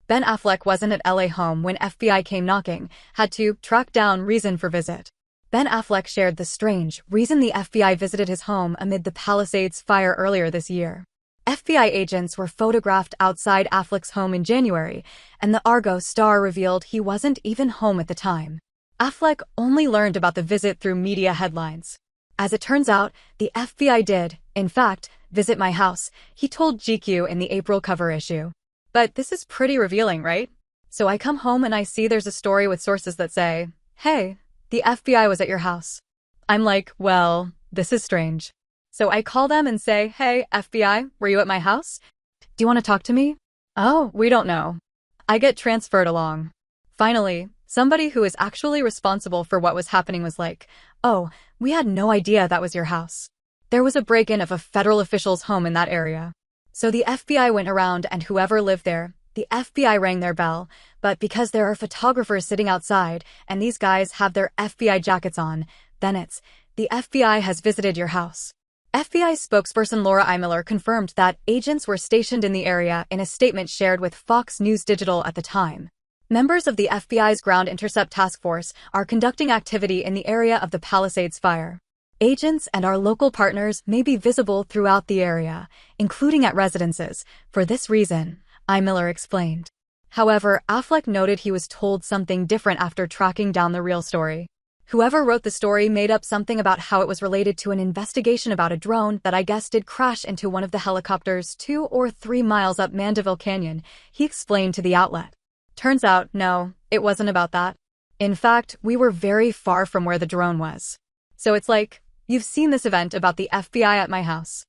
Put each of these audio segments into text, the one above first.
Ben Affleck wasn't at LA home when FBI came knocking, had to track down reason for visit. Ben Affleck shared the strange reason the FBI visited his home amid the Palisades fire earlier this year. FBI agents were photographed outside Affleck's home in January, and the Argo star revealed he wasn't even home at the time. Affleck only learned about the visit through media headlines. As it turns out, the FBI did, in fact, visit my house, he told GQ in the April cover issue. But this is pretty revealing, right? So I come home and I see there's a story with sources that say, hey, the FBI was at your house. I'm like, well, this is strange. So I call them and say, hey, FBI, were you at my house? Do you want to talk to me? Oh, we don't know. I get transferred along. Finally, somebody who is actually responsible for what was happening was like, oh, we had no idea that was your house. There was a break-in of a federal official's home in that area. So the FBI went around and whoever lived there, the FBI rang their bell, but because there are photographers sitting outside and these guys have their FBI jackets on, then it's, the FBI has visited your house. FBI spokesperson Laura Miller confirmed that agents were stationed in the area in a statement shared with Fox News Digital at the time. Members of the FBI's Ground Intercept Task Force are conducting activity in the area of the Palisades fire. Agents and our local partners may be visible throughout the area, including at residences. For this reason, Miller explained. However, Affleck noted he was told something different after tracking down the real story. Whoever wrote the story made up something about how it was related to an investigation about a drone that I guess did crash into one of the helicopters 2 or 3 miles up Mandeville Canyon, he explained to the outlet. Turns out, no, it wasn't about that. In fact, we were very far from where the drone was. So it's like, you've seen this event about the FBI at my house.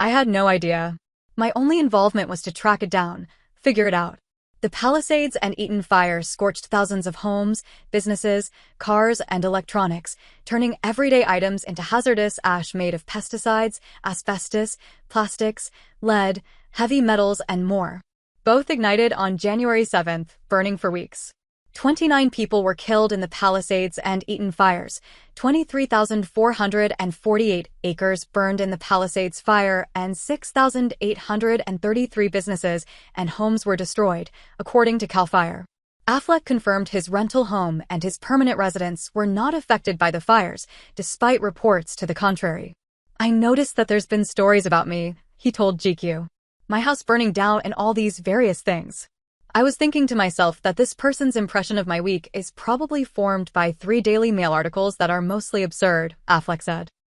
I had no idea. My only involvement was to track it down, figure it out. The Palisades and Eaton fires scorched thousands of homes, businesses, cars, and electronics, turning everyday items into hazardous ash made of pesticides, asbestos, plastics, lead, heavy metals, and more. Both ignited on January 7th, burning for weeks. 29 people were killed in the Palisades and Eaton fires. 23,448 acres burned in the Palisades fire, and 6,833 businesses and homes were destroyed, according to CAL FIRE. Affleck confirmed his rental home and his permanent residence were not affected by the fires, despite reports to the contrary. I noticed that there's been stories about me, he told GQ. My house burning down and all these various things. I was thinking to myself that this person's impression of my week is probably formed by 3 Daily Mail articles that are mostly absurd, Affleck said.